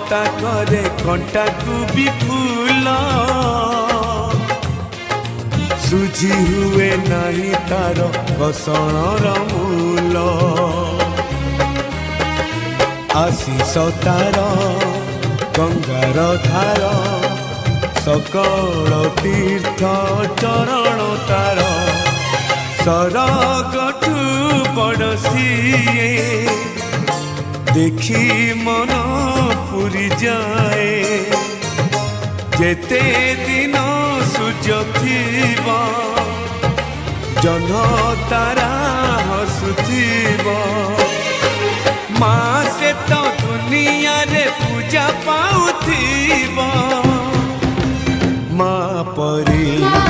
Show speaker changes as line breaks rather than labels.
कंटा करे कंटा को भी फूल सुझी हुए नहीं तार घसणर मूल आशीष तार गंगार धार सकल तीर्थ चरण तार सरगठू बड़सिए देखी मन पूरी जाए जेते दिन सूर्य थीबा जह्न तारा हसुथीबा माँ से तो दुनिया रे पूजा पाउथीबा माँ परी